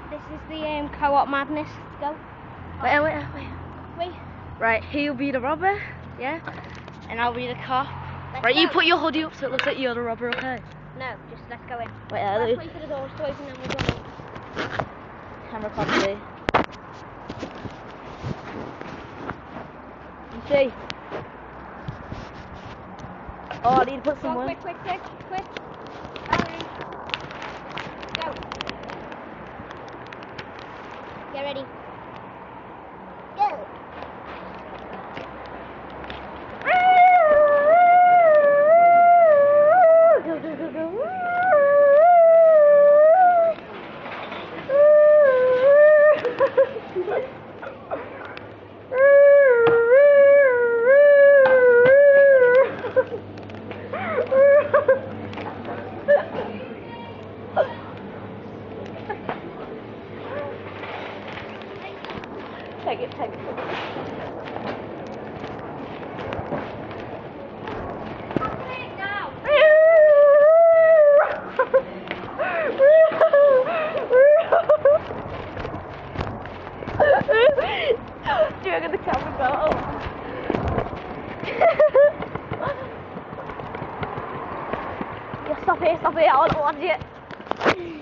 This is the co-op madness. Go. Wait. Right, he'll be the robber, yeah? And I'll be the cop. Right, you put your hoodie up so it looks like you're the robber, okay? No, just let's go in. Wait, Let's wait for the doors to open and we'll go in. Camera can't see. You see? Oh, I need to put some Go, on. quick. Hurry. Go. Get ready. Go. Take it. Do you get the camera go? Yeah, stop it, I don't want it.